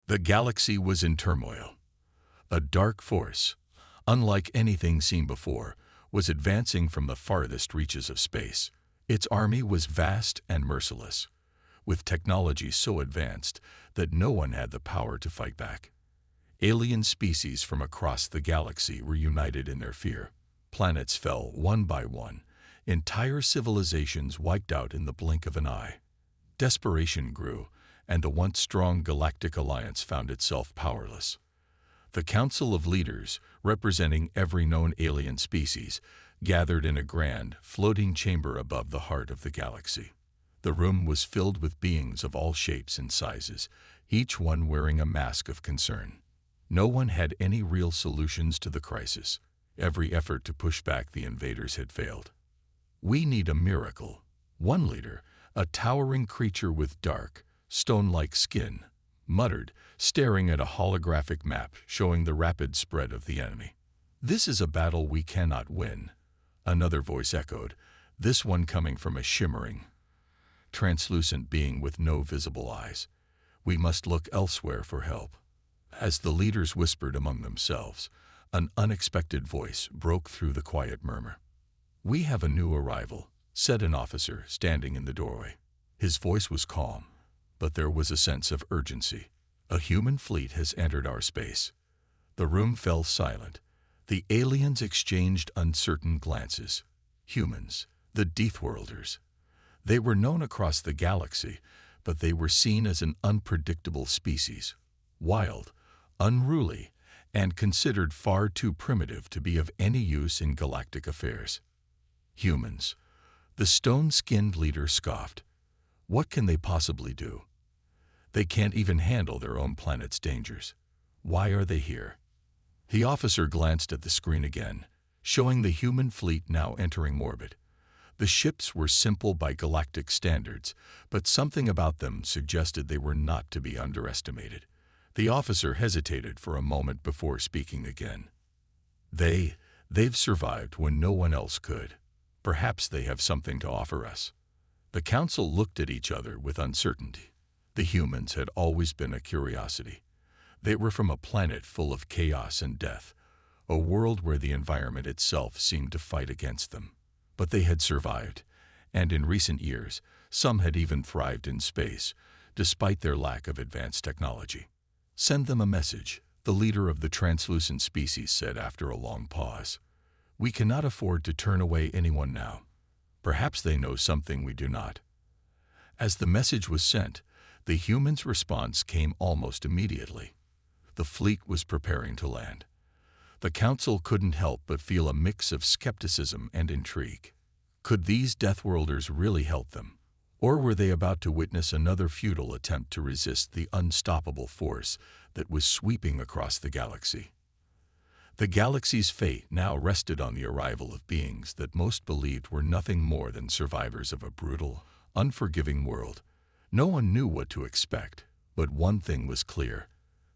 The galaxy was in turmoil. A dark force, unlike anything seen before, was advancing from the farthest reaches of space. Its army was vast and merciless, with technology so advanced that no one had the power to fight back. Alien species from across the galaxy were united in their fear. Planets fell one by one, entire civilizations wiped out in the blink of an eye. Desperation grew, and the once strong galactic alliance found itself powerless. The Council of Leaders, representing every known alien species, gathered in a grand, floating chamber above the heart of the galaxy. The room was filled with beings of all shapes and sizes, each one wearing a mask of concern. No one had any real solutions to the crisis. Every effort to push back the invaders had failed. "We need a miracle," one leader, a towering creature with dark, stone-like skin, muttered, staring at a holographic map showing the rapid spread of the enemy. "This is a battle we cannot win," another voice echoed, this one coming from a shimmering, translucent being with no visible eyes. "We must look elsewhere for help." As the leaders whispered among themselves, an unexpected voice broke through the quiet murmur. "We have a new arrival," said an officer standing in the doorway. His voice was calm, but there was a sense of urgency. "A human fleet has entered our space." The room fell silent. The aliens exchanged uncertain glances. Humans, the Deathworlders. They were known across the galaxy, but they were seen as an unpredictable species, wild, unruly, and considered far too primitive to be of any use in galactic affairs. "Humans," the stone-skinned leader scoffed. "What can they possibly do? They can't even handle their own planet's dangers. Why are they here?" The officer glanced at the screen again, showing the human fleet now entering orbit. The ships were simple by galactic standards, but something about them suggested they were not to be underestimated. The officer hesitated for a moment before speaking again. They've survived when no one else could. Perhaps they have something to offer us." The council looked at each other with uncertainty. The humans had always been a curiosity. They were from a planet full of chaos and death, a world where the environment itself seemed to fight against them. But they had survived, and in recent years, some had even thrived in space, despite their lack of advanced technology. "Send them a message," the leader of the translucent species said after a long pause. "We cannot afford to turn away anyone now. Perhaps they know something we do not." As the message was sent, the humans' response came almost immediately. The fleet was preparing to land. The council couldn't help but feel a mix of skepticism and intrigue. Could these Deathworlders really help them? Or were they about to witness another futile attempt to resist the unstoppable force that was sweeping across the galaxy? The galaxy's fate now rested on the arrival of beings that most believed were nothing more than survivors of a brutal, unforgiving world. No one knew what to expect, but one thing was clear.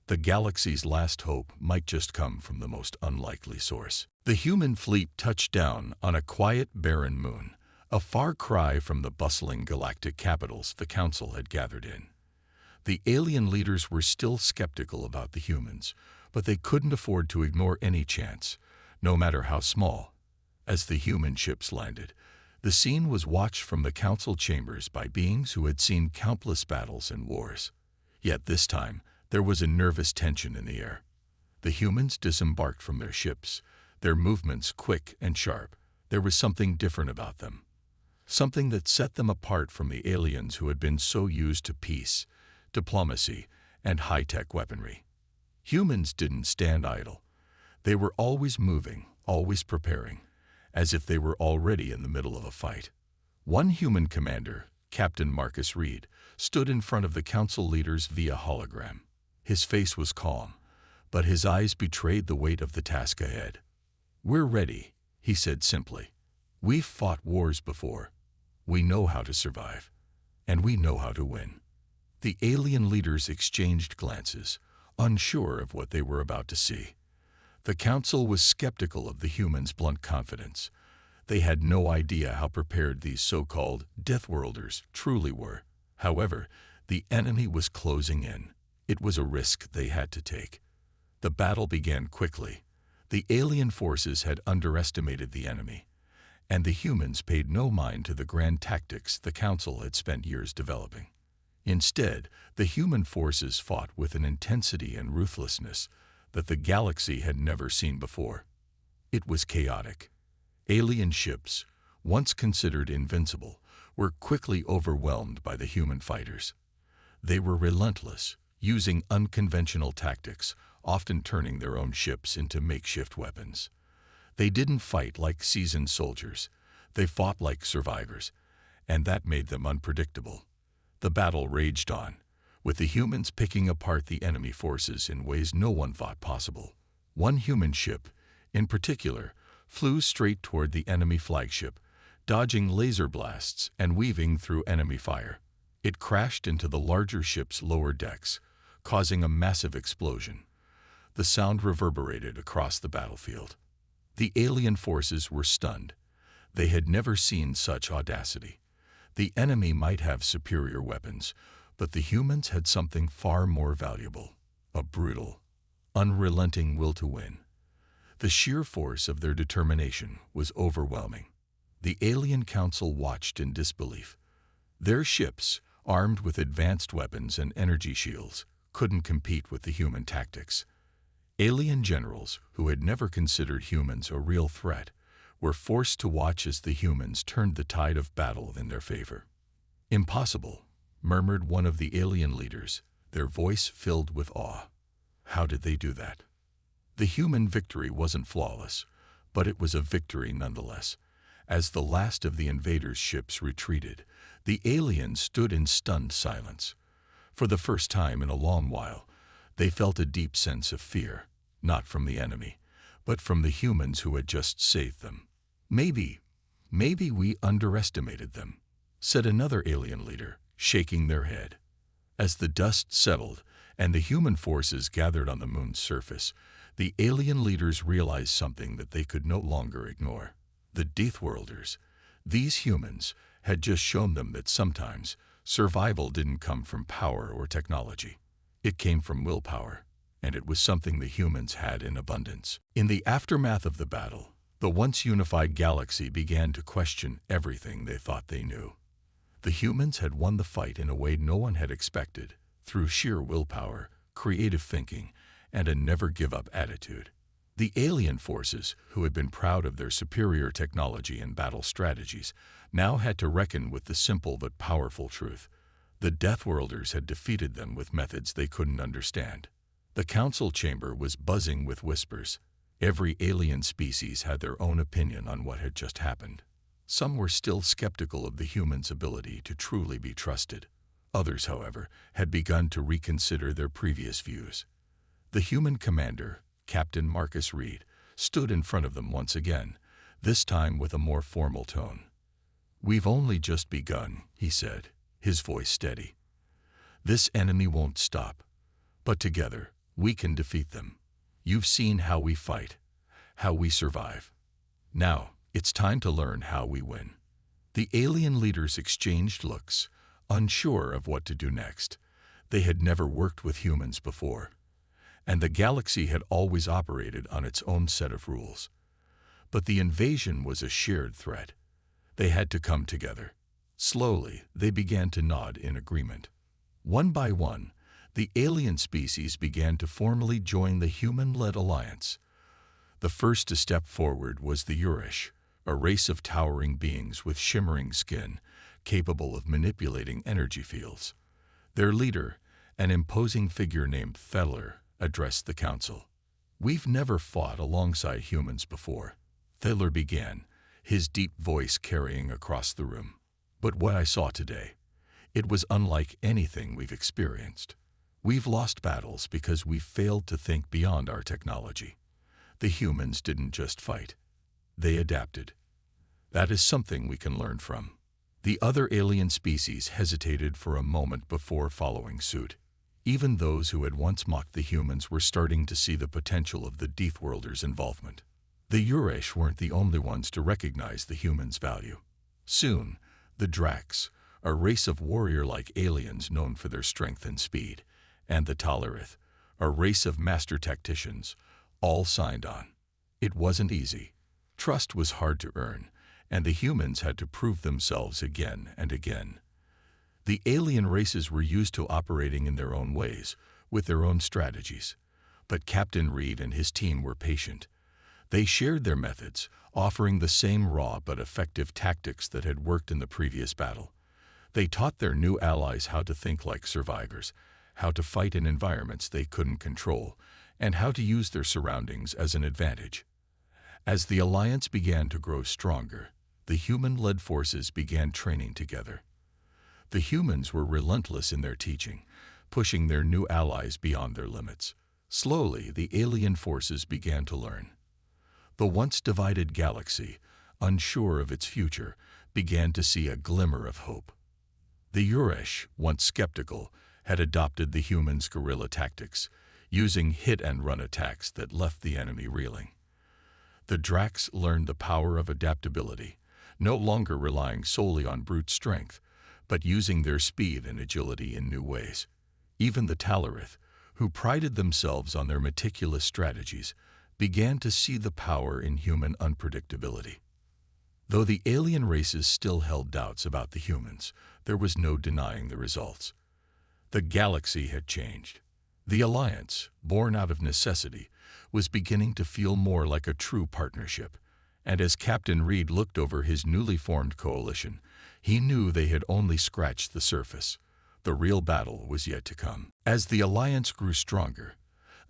The galaxy's last hope might just come from the most unlikely source. The human fleet touched down on a quiet, barren moon, a far cry from the bustling galactic capitals the council had gathered in. The alien leaders were still skeptical about the humans, but they couldn't afford to ignore any chance, no matter how small. As the human ships landed, the scene was watched from the council chambers by beings who had seen countless battles and wars. Yet this time, there was a nervous tension in the air. The humans disembarked from their ships, their movements quick and sharp. There was something different about them, something that set them apart from the aliens who had been so used to peace, diplomacy, and high-tech weaponry. Humans didn't stand idle. They were always moving, always preparing, as if they were already in the middle of a fight. One human commander, Captain Marcus Reed, stood in front of the council leaders via hologram. His face was calm, but his eyes betrayed the weight of the task ahead. "We're ready," he said simply. "We've fought wars before. We know how to survive, and we know how to win." The alien leaders exchanged glances, unsure of what they were about to see. The council was skeptical of the humans' blunt confidence. They had no idea how prepared these so-called Deathworlders truly were. However, the enemy was closing in, It was a risk they had to take. The battle began quickly. The alien forces had underestimated the enemy, and the humans paid no mind to the grand tactics the Council had spent years developing. Instead, the human forces fought with an intensity and ruthlessness that the galaxy had never seen before. It was chaotic. Alien ships, once considered invincible, were quickly overwhelmed by the human fighters. They were relentless, using unconventional tactics, often turning their own ships into makeshift weapons. They didn't fight like seasoned soldiers. They fought like survivors, and that made them unpredictable. The battle raged on, with the humans picking apart the enemy forces in ways no one thought possible. One human ship, in particular, flew straight toward the enemy flagship, dodging laser blasts and weaving through enemy fire. It crashed into the larger ship's lower decks, causing a massive explosion. The sound reverberated across the battlefield. The alien forces were stunned. They had never seen such audacity. The enemy might have superior weapons, but the humans had something far more valuable: a brutal, unrelenting will to win. The sheer force of their determination was overwhelming. The alien council watched in disbelief. Their ships, armed with advanced weapons and energy shields, couldn't compete with the human tactics. Alien generals, who had never considered humans a real threat, were forced to watch as the humans turned the tide of battle in their favor. "Impossible," murmured one of the alien leaders, their voice filled with awe. How did they do that? The human victory wasn't flawless, but it was a victory nonetheless. As the last of the invaders' ships retreated, the aliens stood in stunned silence. For the first time in a long while, they felt a deep sense of fear, not from the enemy, but from the humans who had just saved them. Maybe we underestimated them," said another alien leader, shaking their head. As the dust settled and the human forces gathered on the moon's surface, the alien leaders realized something that they could no longer ignore. The Deathworlders, these humans, had just shown them that sometimes survival didn't come from power or technology. It came from willpower, and it was something the humans had in abundance. In the aftermath of the battle, the once unified galaxy began to question everything they thought they knew. The humans had won the fight in a way no one had expected, through sheer willpower, creative thinking, and a never-give-up attitude. The alien forces, who had been proud of their superior technology and battle strategies, now had to reckon with the simple but powerful truth: the Deathworlders had defeated them with methods they couldn't understand. The council chamber was buzzing with whispers. Every alien species had their own opinion on what had just happened. Some were still skeptical of the humans' ability to truly be trusted. Others, however, had begun to reconsider their previous views. The human commander, Captain Marcus Reed, stood in front of them once again, this time with a more formal tone. "We've only just begun," he said, his voice steady. "This enemy won't stop, but together we can defeat them. You've seen how we fight, how we survive. Now it's time to learn how we win." The alien leaders exchanged looks, unsure of what to do next. They had never worked with humans before, and the galaxy had always operated on its own set of rules. But the invasion was a shared threat. They had to come together. Slowly, they began to nod in agreement. One by one, the alien species began to formally join the human-led alliance. The first to step forward was the Urish, a race of towering beings with shimmering skin, capable of manipulating energy fields. Their leader, an imposing figure named Thelur, addressed the council. "We've never fought alongside humans before," Thelur began, his deep voice carrying across the room. "But what I saw today, it was unlike anything we've experienced. We've lost battles because we failed to think beyond our technology. The humans didn't just fight. They adapted. That is something we can learn from." The other alien species hesitated for a moment before following suit. Even those who had once mocked the humans were starting to see the potential of the Deathworlders' involvement. The Urish weren't the only ones to recognize the humans' value. Soon, the Dracs, a race of warrior-like aliens known for their strength and speed, and the Talarith, a race of master tacticians, all signed on. It wasn't easy. Trust was hard to earn, and the humans had to prove themselves again and again. The alien races were used to operating in their own ways, with their own strategies. But Captain Reed and his team were patient. They shared their methods, offering the same raw but effective tactics that had worked in the previous battle. They taught their new allies how to think like survivors, how to fight in environments they couldn't control, and how to use their surroundings as an advantage. As the alliance began to grow stronger, the human-led forces began training together. The humans were relentless in their teaching, pushing their new allies beyond their limits. Slowly, the alien forces began to learn. The once divided galaxy, unsure of its future, began to see a glimmer of hope. The Orcs, once skeptical, had adopted the humans' guerrilla tactics, using hit-and-run attacks that left the enemy reeling. The Dracs learned the power of adaptability, no longer relying solely on brute strength, but using their speed and agility in new ways. Even the Talarith, who prided themselves on their meticulous strategies, began to see the power in human unpredictability. Though the alien races still held doubts about the humans, there was no denying the results. The galaxy had changed. The alliance, born out of necessity, was beginning to feel more like a true partnership, and as Captain Reed looked over his newly formed coalition, he knew they had only scratched the surface. The real battle was yet to come. As the alliance grew stronger,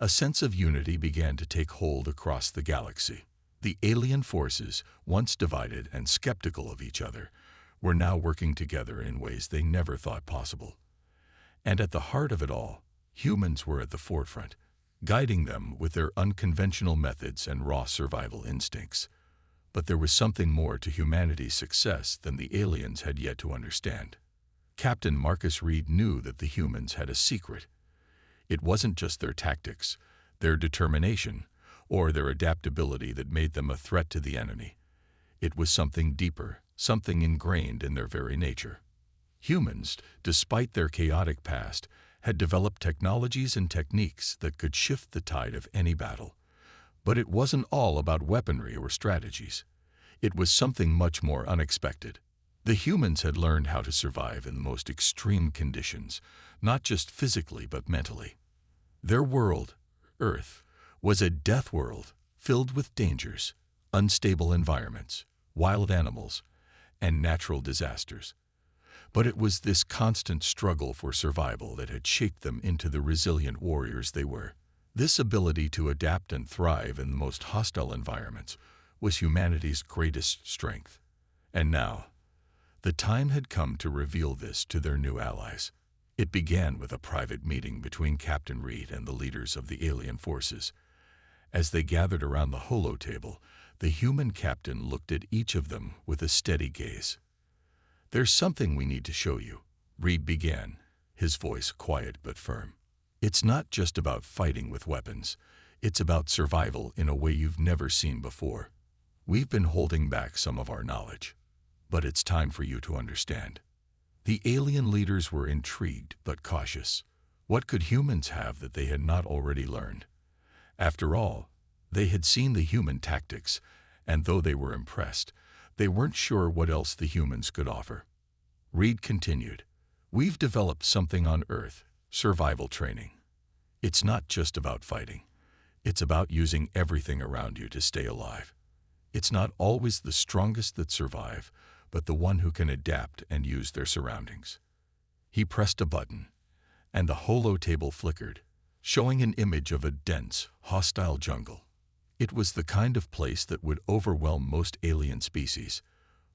a sense of unity began to take hold across the galaxy. The alien forces, once divided and skeptical of each other, were now working together in ways they never thought possible. And at the heart of it all, humans were at the forefront, guiding them with their unconventional methods and raw survival instincts. But there was something more to humanity's success than the aliens had yet to understand. Captain Marcus Reed knew that the humans had a secret. It wasn't just their tactics, their determination, or their adaptability that made them a threat to the enemy. It was something deeper, something ingrained in their very nature. Humans, despite their chaotic past, had developed technologies and techniques that could shift the tide of any battle. But it wasn't all about weaponry or strategies. It was something much more unexpected. The humans had learned how to survive in the most extreme conditions, not just physically but mentally. Their world, Earth, was a death world filled with dangers, unstable environments, wild animals, and natural disasters. But it was this constant struggle for survival that had shaped them into the resilient warriors they were. This ability to adapt and thrive in the most hostile environments was humanity's greatest strength. And now, the time had come to reveal this to their new allies. It began with a private meeting between Captain Reed and the leaders of the alien forces. As they gathered around the holo-table, the human captain looked at each of them with a steady gaze. "There's something we need to show you," Reed began, his voice quiet but firm. "It's not just about fighting with weapons. It's about survival in a way you've never seen before. We've been holding back some of our knowledge, but it's time for you to understand." The alien leaders were intrigued but cautious. What could humans have that they had not already learned? After all, they had seen the human tactics, and though they were impressed, they weren't sure what else the humans could offer. Reed continued, "We've developed something on Earth, survival training. It's not just about fighting. It's about using everything around you to stay alive. It's not always the strongest that survive, but the one who can adapt and use their surroundings." He pressed a button, and the holo-table flickered, showing an image of a dense, hostile jungle. It was the kind of place that would overwhelm most alien species,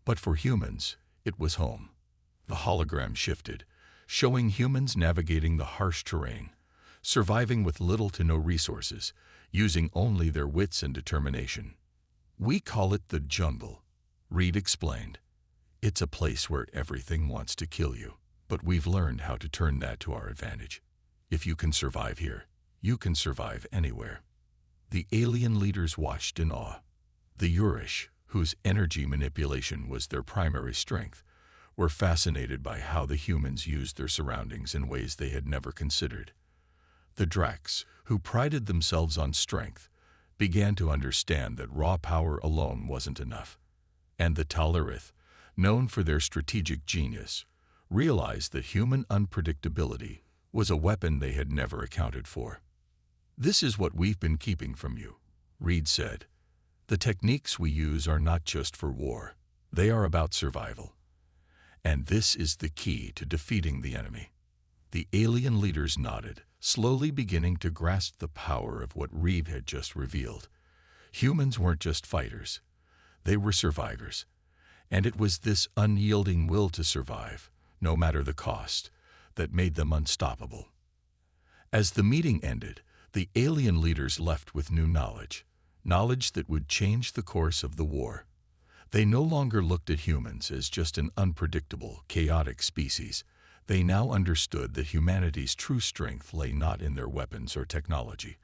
but for humans, it was home. The hologram shifted, showing humans navigating the harsh terrain, surviving with little to no resources, using only their wits and determination. "We call it the jungle," Reed explained. "It's a place where everything wants to kill you, but we've learned how to turn that to our advantage. If you can survive here, you can survive anywhere." The alien leaders watched in awe. The Orcs, whose energy manipulation was their primary strength, were fascinated by how the humans used their surroundings in ways they had never considered. The Dracs, who prided themselves on strength, began to understand that raw power alone wasn't enough. And the Tal'Arith, known for their strategic genius, realized that human unpredictability was a weapon they had never accounted for. "This is what we've been keeping from you," Reed said. "The techniques we use are not just for war. They are about survival. And this is the key to defeating the enemy." The alien leaders nodded, slowly beginning to grasp the power of what Reed had just revealed. Humans weren't just fighters. They were survivors. And it was this unyielding will to survive, no matter the cost, that made them unstoppable. As the meeting ended, the alien leaders left with new knowledge that would change the course of the war. They no longer looked at humans as just an unpredictable, chaotic species. They now understood that humanity's true strength lay not in their weapons or technology,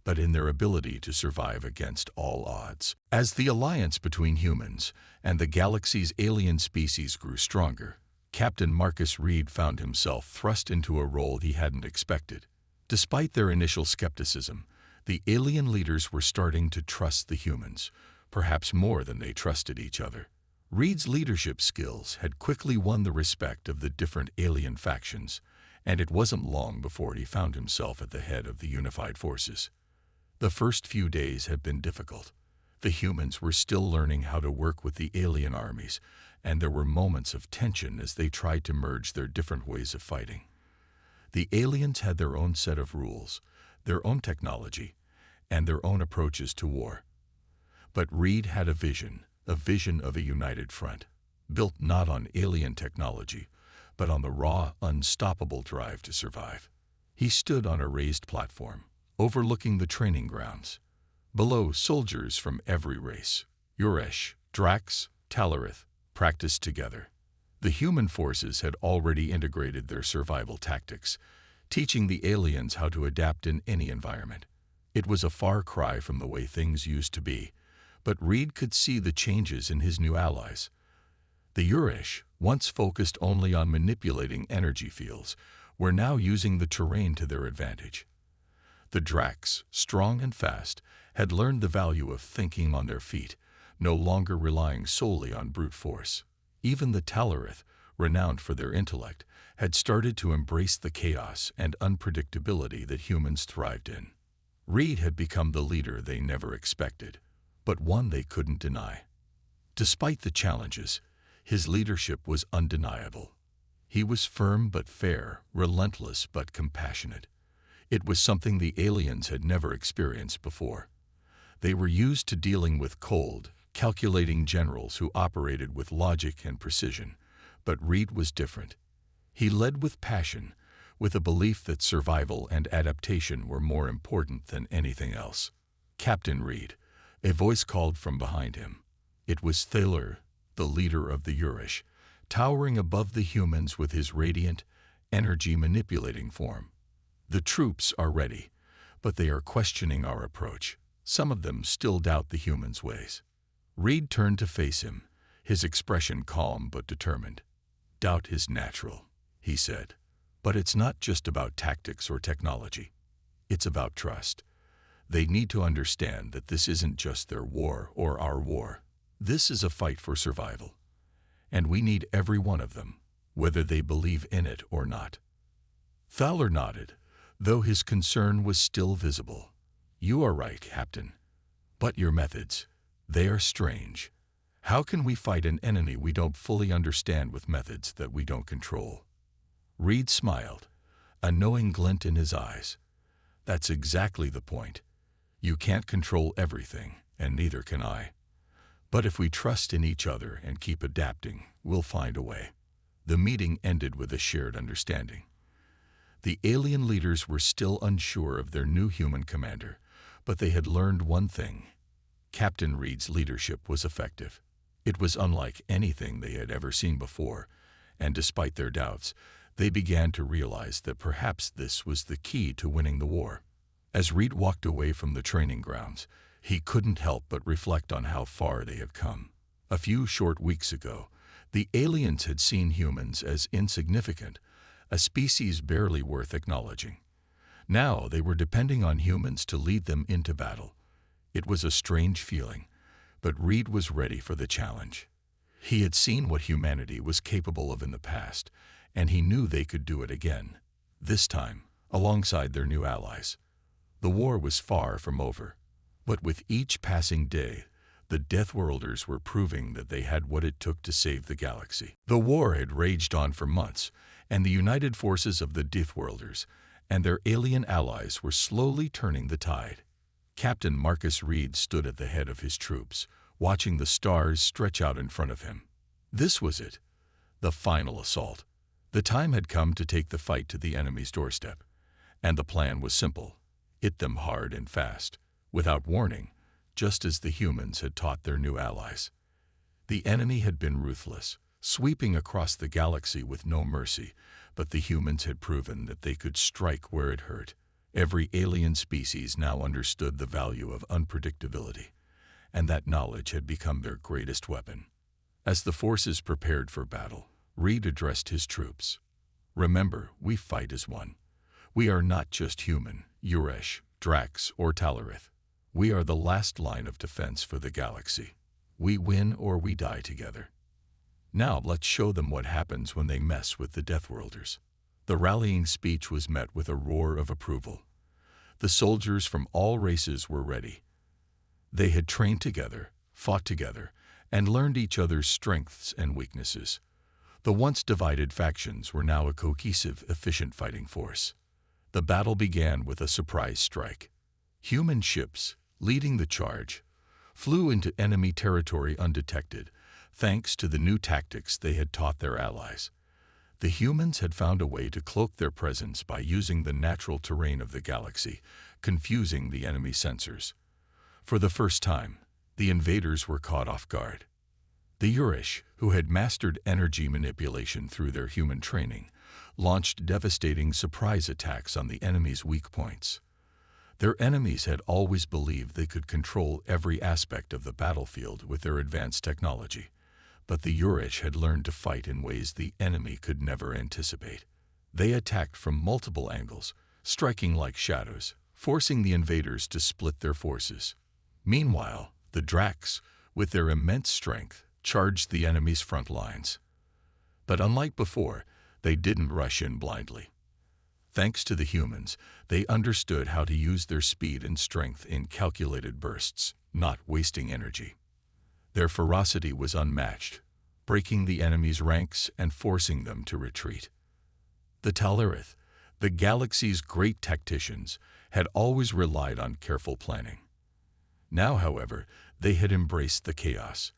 but in their ability to survive against all odds. As the alliance between humans and the galaxy's alien species grew stronger, Captain Marcus Reed found himself thrust into a role he hadn't expected. Despite their initial skepticism, the alien leaders were starting to trust the humans, perhaps more than they trusted each other. Reed's leadership skills had quickly won the respect of the different alien factions, and it wasn't long before he found himself at the head of the unified forces. The first few days had been difficult. The humans were still learning how to work with the alien armies, and there were moments of tension as they tried to merge their different ways of fighting. The aliens had their own set of rules, their own technology, and their own approaches to war. But Reed had a vision of a united front, built not on alien technology, but on the raw, unstoppable drive to survive. He stood on a raised platform, overlooking the training grounds. Below, soldiers from every race, Urish, Drax, Tal'Arith, practiced together. The human forces had already integrated their survival tactics, teaching the aliens how to adapt in any environment. It was a far cry from the way things used to be, but Reed could see the changes in his new allies. The Urish, once focused only on manipulating energy fields, were now using the terrain to their advantage. The Dracs, strong and fast, had learned the value of thinking on their feet, no longer relying solely on brute force. Even the Tal'Arith, renowned for their intellect, had started to embrace the chaos and unpredictability that humans thrived in. Reed had become the leader they never expected, but one they couldn't deny. Despite the challenges, his leadership was undeniable. He was firm but fair, relentless but compassionate. It was something the aliens had never experienced before. They were used to dealing with cold, calculating generals who operated with logic and precision, but Reed was different. He led with passion, with a belief that survival and adaptation were more important than anything else. "Captain Reed," a voice called from behind him. It was Thaler, the leader of the Urish, towering above the humans with his radiant, energy-manipulating form. "The troops are ready, but they are questioning our approach. Some of them still doubt the humans' ways." Reed turned to face him, his expression calm but determined. "Doubt is natural," he said, "but it's not just about tactics or technology. It's about trust. They need to understand that this isn't just their war or our war. This is a fight for survival. And we need every one of them, whether they believe in it or not." Thaler nodded, though his concern was still visible. "You are right, Captain. But your methods, they are strange. How can we fight an enemy we don't fully understand with methods that we don't control?" Reed smiled, a knowing glint in his eyes. "That's exactly the point. You can't control everything, and neither can I. But if we trust in each other and keep adapting, we'll find a way." The meeting ended with a shared understanding. The alien leaders were still unsure of their new human commander, but they had learned one thing. Captain Reed's leadership was effective. It was unlike anything they had ever seen before, and despite their doubts, they began to realize that perhaps this was the key to winning the war. As Reed walked away from the training grounds, he couldn't help but reflect on how far they had come. A few short weeks ago, the aliens had seen humans as insignificant, a species barely worth acknowledging. Now they were depending on humans to lead them into battle. It was a strange feeling, but Reed was ready for the challenge. He had seen what humanity was capable of in the past, and he knew they could do it again, this time alongside their new allies. The war was far from over, but with each passing day, the Deathworlders were proving that they had what it took to save the galaxy. The war had raged on for months, and the united forces of the Deathworlders and their alien allies were slowly turning the tide. Captain Marcus Reed stood at the head of his troops, watching the stars stretch out in front of him. This was it, the final assault. The time had come to take the fight to the enemy's doorstep, and the plan was simple: hit them hard and fast, without warning, just as the humans had taught their new allies. The enemy had been ruthless, sweeping across the galaxy with no mercy, but the humans had proven that they could strike where it hurt. Every alien species now understood the value of unpredictability, and that knowledge had become their greatest weapon. As the forces prepared for battle, Reed addressed his troops. "Remember, we fight as one. We are not just human, Uresh, Drax, or Talarith. We are the last line of defense for the galaxy. We win or we die together. Now let's show them what happens when they mess with the Deathworlders." The rallying speech was met with a roar of approval. The soldiers from all races were ready. They had trained together, fought together, and learned each other's strengths and weaknesses. The once divided factions were now a cohesive, efficient fighting force. The battle began with a surprise strike. Human ships, leading the charge, flew into enemy territory undetected, thanks to the new tactics they had taught their allies. The humans had found a way to cloak their presence by using the natural terrain of the galaxy, confusing the enemy sensors. For the first time, the invaders were caught off guard. The Urish, who had mastered energy manipulation through their human training, launched devastating surprise attacks on the enemy's weak points. Their enemies had always believed they could control every aspect of the battlefield with their advanced technology, but the Urish had learned to fight in ways the enemy could never anticipate. They attacked from multiple angles, striking like shadows, forcing the invaders to split their forces. Meanwhile, the Drax, with their immense strength, charged the enemy's front lines. But unlike before, they didn't rush in blindly. Thanks to the humans, they understood how to use their speed and strength in calculated bursts, not wasting energy. Their ferocity was unmatched, breaking the enemy's ranks and forcing them to retreat. The Talarith, the galaxy's great tacticians, had always relied on careful planning. Now, however, they had embraced the chaos.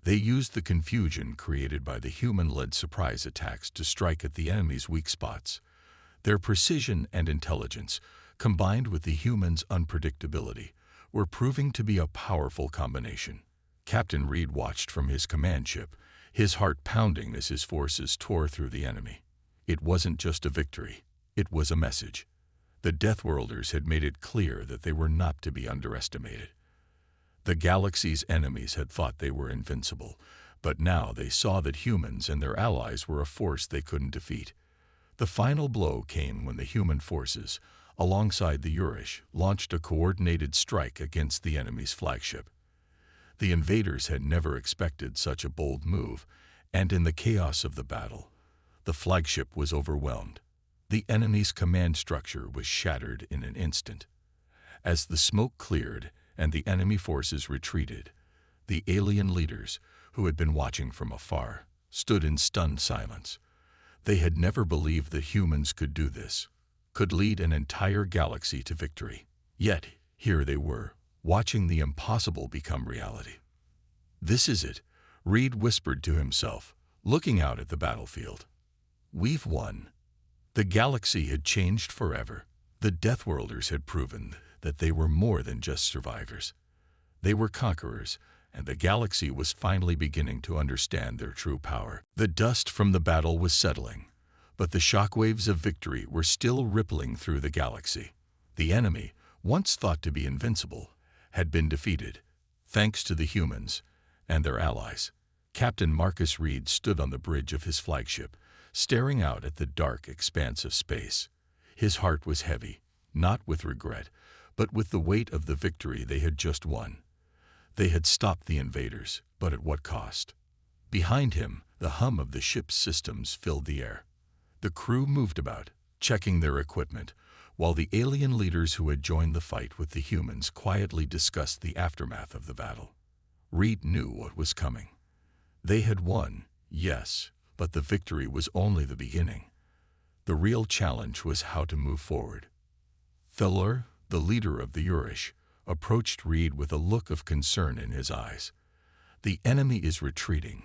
They used the confusion created by the human-led surprise attacks to strike at the enemy's weak spots. Their precision and intelligence, combined with the humans' unpredictability, were proving to be a powerful combination. Captain Reed watched from his command ship, his heart pounding as his forces tore through the enemy. It wasn't just a victory, it was a message. The Deathworlders had made it clear that they were not to be underestimated. The galaxy's enemies had thought they were invincible, but now they saw that humans and their allies were a force they couldn't defeat. The final blow came when the human forces, alongside the Urish, launched a coordinated strike against the enemy's flagship. The invaders had never expected such a bold move, and in the chaos of the battle, the flagship was overwhelmed. The enemy's command structure was shattered in an instant. As the smoke cleared and the enemy forces retreated, the alien leaders, who had been watching from afar, stood in stunned silence. They had never believed that humans could do this, could lead an entire galaxy to victory. Yet, here they were, watching the impossible become reality. "This is it," Reed whispered to himself, looking out at the battlefield. "We've won." The galaxy had changed forever. The Deathworlders had proven that they were more than just survivors. They were conquerors, and the galaxy was finally beginning to understand their true power. The dust from the battle was settling, but the shockwaves of victory were still rippling through the galaxy. The enemy, once thought to be invincible, had been defeated, thanks to the humans and their allies. Captain Marcus Reed stood on the bridge of his flagship, staring out at the dark expanse of space. His heart was heavy, not with regret, but with the weight of the victory they had just won. They had stopped the invaders, but at what cost? Behind him, the hum of the ship's systems filled the air. The crew moved about, checking their equipment, while the alien leaders who had joined the fight with the humans quietly discussed the aftermath of the battle. Reed knew what was coming. They had won, yes, but the victory was only the beginning. The real challenge was how to move forward. Thelur, the leader of the Urish, approached Reed with a look of concern in his eyes. The enemy is retreating,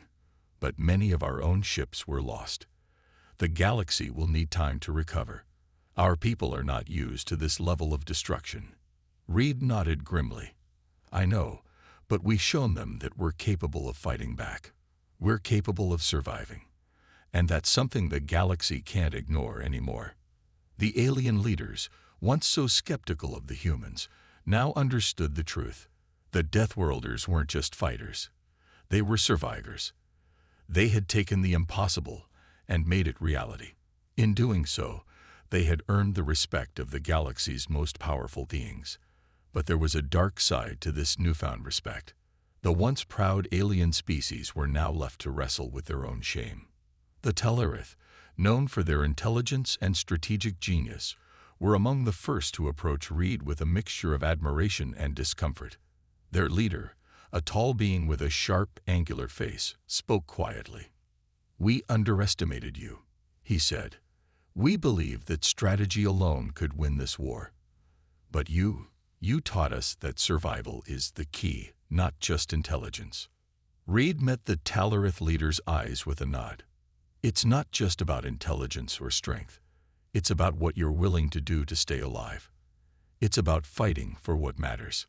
but many of our own ships were lost. The galaxy will need time to recover. Our people are not used to this level of destruction. Reed nodded grimly. I know, but we've shown them that we're capable of fighting back. We're capable of surviving. And that's something the galaxy can't ignore anymore. The alien leaders, once so skeptical of the humans, now understood the truth. The Deathworlders weren't just fighters. They were survivors. They had taken the impossible and made it reality. In doing so, they had earned the respect of the galaxy's most powerful beings. But there was a dark side to this newfound respect. The once proud alien species were now left to wrestle with their own shame. The Tellurith, known for their intelligence and strategic genius, were among the first to approach Reed with a mixture of admiration and discomfort. Their leader, a tall being with a sharp, angular face, spoke quietly. We underestimated you, he said. We believed that strategy alone could win this war. But you taught us that survival is the key, not just intelligence. Reed met the Tellurith leader's eyes with a nod. It's not just about intelligence or strength. It's about what you're willing to do to stay alive. It's about fighting for what matters.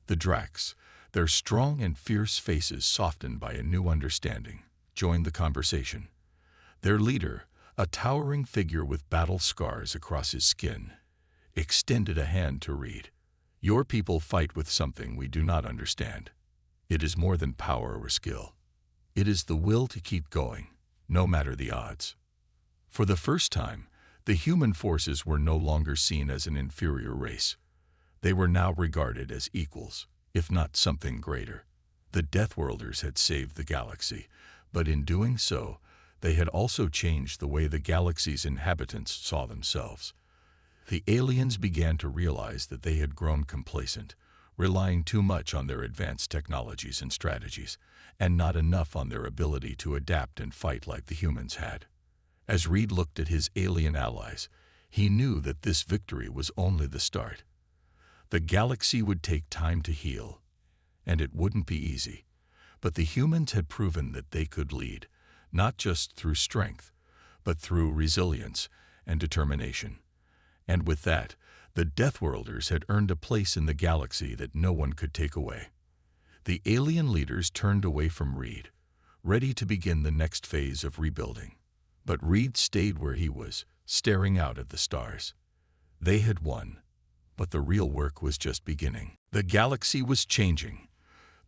The Dracs, their strong and fierce faces softened by a new understanding, joined the conversation. Their leader, a towering figure with battle scars across his skin, extended a hand to Reed. Your people fight with something we do not understand. It is more than power or skill. It is the will to keep going, no matter the odds. For the first time, the human forces were no longer seen as an inferior race. They were now regarded as equals, if not something greater. The Deathworlders had saved the galaxy, but in doing so, they had also changed the way the galaxy's inhabitants saw themselves. The aliens began to realize that they had grown complacent, relying too much on their advanced technologies and strategies, and not enough on their ability to adapt and fight like the humans had. As Reed looked at his alien allies, he knew that this victory was only the start. The galaxy would take time to heal, and it wouldn't be easy. But the humans had proven that they could lead, not just through strength, but through resilience and determination. And with that, the Deathworlders had earned a place in the galaxy that no one could take away. The alien leaders turned away from Reed, ready to begin the next phase of rebuilding. But Reed stayed where he was, staring out at the stars. They had won, but the real work was just beginning. The galaxy was changing.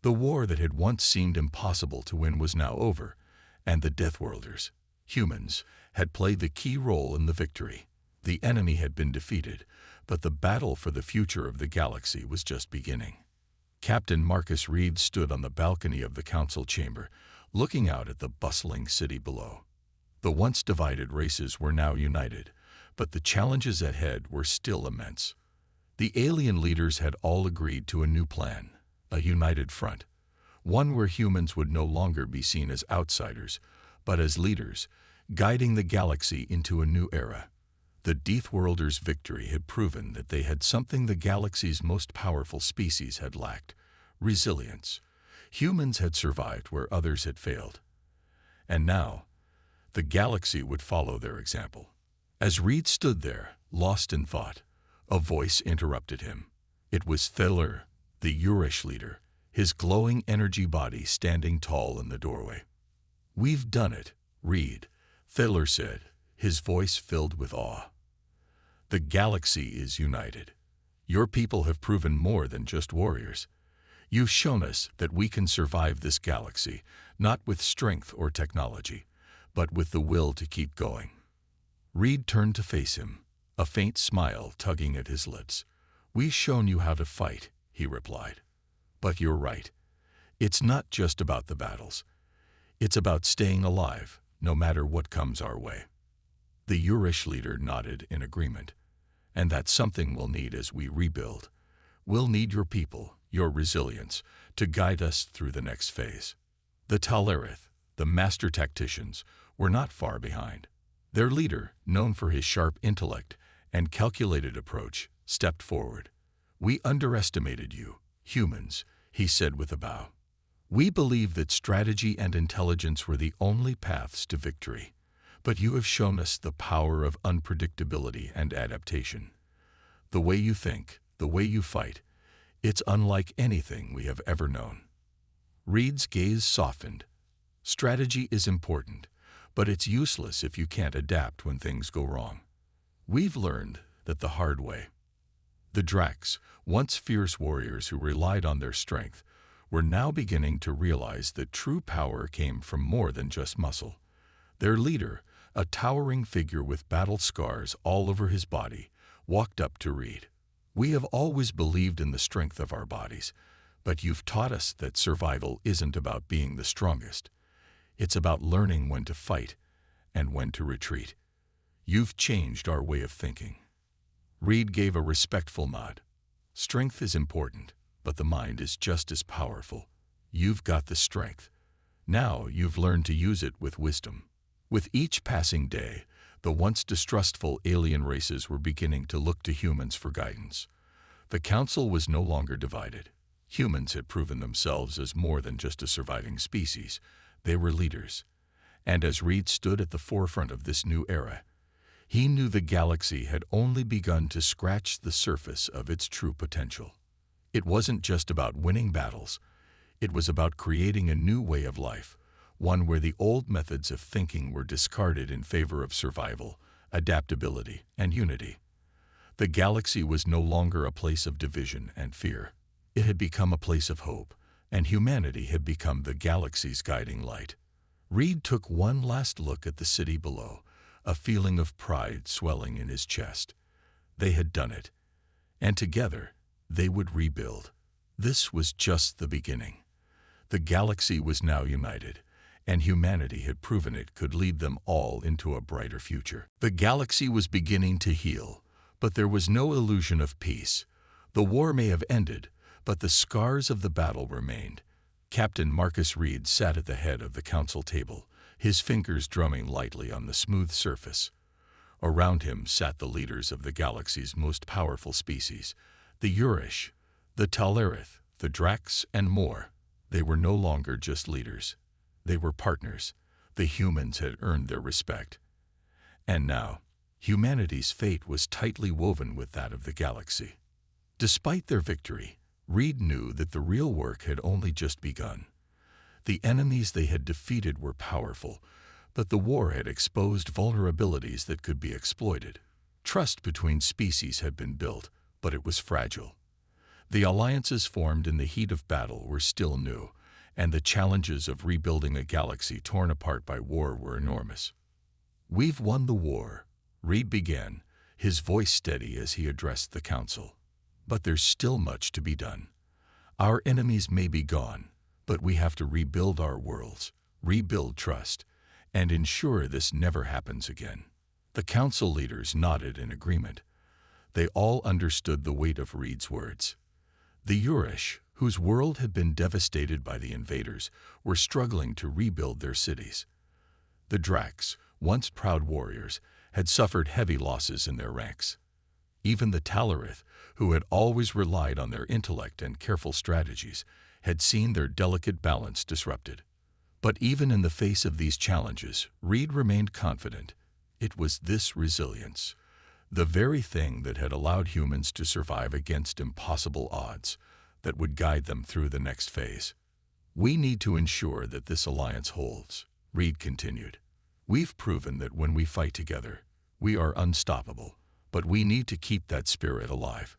The war that had once seemed impossible to win was now over, and the Deathworlders, humans, had played the key role in the victory. The enemy had been defeated, but the battle for the future of the galaxy was just beginning. Captain Marcus Reed stood on the balcony of the council chamber, looking out at the bustling city below. The once divided races were now united, but the challenges ahead were still immense. The alien leaders had all agreed to a new plan, a united front, one where humans would no longer be seen as outsiders, but as leaders, guiding the galaxy into a new era. The Deathworlders' victory had proven that they had something the galaxy's most powerful species had lacked: resilience. Humans had survived where others had failed. And now, the galaxy would follow their example. As Reed stood there, lost in thought, a voice interrupted him. It was Thelur, the Urish leader, his glowing energy body standing tall in the doorway. We've done it, Reed, Thelur said, his voice filled with awe. The galaxy is united. Your people have proven more than just warriors. You've shown us that we can survive this galaxy, not with strength or technology, but with the will to keep going. Reed turned to face him, a faint smile tugging at his lips. "We've shown you how to fight," he replied. "But you're right. It's not just about the battles. It's about staying alive, no matter what comes our way." The Urish leader nodded in agreement. "And that's something we'll need as we rebuild. We'll need your people, your resilience, to guide us through the next phase." The Talerith, the master tacticians, were not far behind. Their leader, known for his sharp intellect and calculated approach, stepped forward. "We underestimated you, humans," he said with a bow. "We believed that strategy and intelligence were the only paths to victory. But you have shown us the power of unpredictability and adaptation. The way you think, the way you fight, it's unlike anything we have ever known." Reed's gaze softened. "Strategy is important, but it's useless if you can't adapt when things go wrong. We've learned that the hard way." The Dracs, once fierce warriors who relied on their strength, were now beginning to realize that true power came from more than just muscle. Their leader, a towering figure with battle scars all over his body, walked up to Reed. "We have always believed in the strength of our bodies, but you've taught us that survival isn't about being the strongest. It's about learning when to fight and when to retreat. You've changed our way of thinking." Reed gave a respectful nod. "Strength is important, but the mind is just as powerful. You've got the strength. Now you've learned to use it with wisdom." With each passing day, the once distrustful alien races were beginning to look to humans for guidance. The council was no longer divided. Humans had proven themselves as more than just a surviving species. They were leaders. And as Reed stood at the forefront of this new era, he knew the galaxy had only begun to scratch the surface of its true potential. It wasn't just about winning battles. It was about creating a new way of life, one where the old methods of thinking were discarded in favor of survival, adaptability, and unity. The galaxy was no longer a place of division and fear. It had become a place of hope, and humanity had become the galaxy's guiding light. Reed took one last look at the city below, a feeling of pride swelling in his chest. They had done it, and together they would rebuild. This was just the beginning. The galaxy was now united, and humanity had proven it could lead them all into a brighter future. The galaxy was beginning to heal, but there was no illusion of peace. The war may have ended, but the scars of the battle remained. Captain Marcus Reed sat at the head of the council table, his fingers drumming lightly on the smooth surface. Around him sat the leaders of the galaxy's most powerful species, the Urish, the Talerith, the Dracs, and more. They were no longer just leaders. They were partners. The humans had earned their respect. And now, humanity's fate was tightly woven with that of the galaxy. Despite their victory, Reed knew that the real work had only just begun. The enemies they had defeated were powerful, but the war had exposed vulnerabilities that could be exploited. Trust between species had been built, but it was fragile. The alliances formed in the heat of battle were still new, and the challenges of rebuilding a galaxy torn apart by war were enormous. "We've won the war," Reed began, his voice steady as he addressed the council. "But there's still much to be done. Our enemies may be gone, but we have to rebuild our worlds, rebuild trust, and ensure this never happens again." The council leaders nodded in agreement. They all understood the weight of Reed's words. The Urish, whose world had been devastated by the invaders, were struggling to rebuild their cities. The Dracs, once proud warriors, had suffered heavy losses in their ranks. Even the Talerith, who had always relied on their intellect and careful strategies, had seen their delicate balance disrupted. But even in the face of these challenges, Reed remained confident. It was this resilience, the very thing that had allowed humans to survive against impossible odds, that would guide them through the next phase. "We need to ensure that this alliance holds," Reed continued. "We've proven that when we fight together, we are unstoppable, but we need to keep that spirit alive.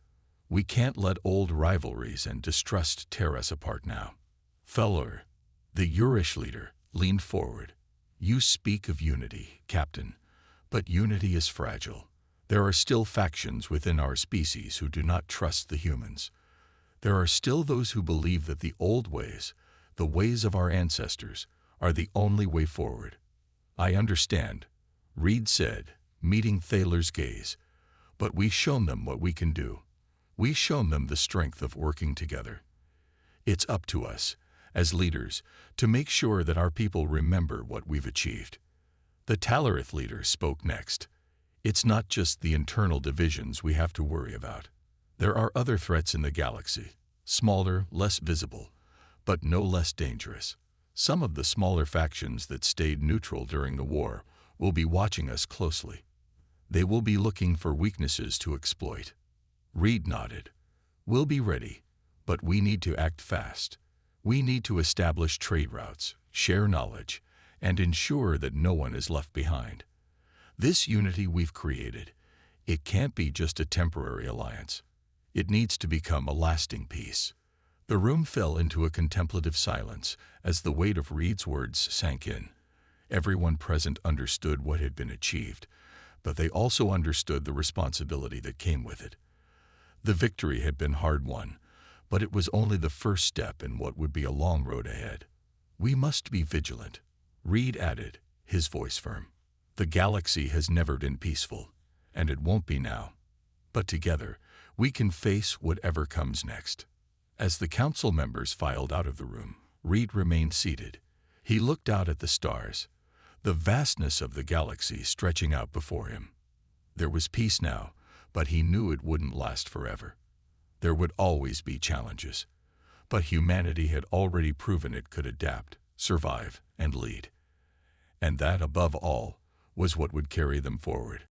We can't let old rivalries and distrust tear us apart now." Feller, the Urish leader, leaned forward. "You speak of unity, Captain, but unity is fragile. There are still factions within our species who do not trust the humans. There are still those who believe that the old ways, the ways of our ancestors, are the only way forward. I understand, Reed said, meeting Thaler's gaze. But we've shown them what we can do. We've shown them the strength of working together. It's up to us, as leaders, to make sure that our people remember what we've achieved. The Talarith leader spoke next. It's not just the internal divisions we have to worry about. There are other threats in the galaxy, smaller, less visible, but no less dangerous. Some of the smaller factions that stayed neutral during the war will be watching us closely. They will be looking for weaknesses to exploit. Reed nodded. We'll be ready, but we need to act fast. We need to establish trade routes, share knowledge, and ensure that no one is left behind. This unity we've created, it can't be just a temporary alliance. It needs to become a lasting peace. The room fell into a contemplative silence as the weight of Reed's words sank in. Everyone present understood what had been achieved, but they also understood the responsibility that came with it. The victory had been hard-won, but it was only the first step in what would be a long road ahead. We must be vigilant, Reed added, his voice firm. The galaxy has never been peaceful, and it won't be now. But together, we can face whatever comes next. As the council members filed out of the room, Reed remained seated. He looked out at the stars, the vastness of the galaxy stretching out before him. There was peace now, but he knew it wouldn't last forever. There would always be challenges, but humanity had already proven it could adapt, survive, and lead. And that, above all, was what would carry them forward.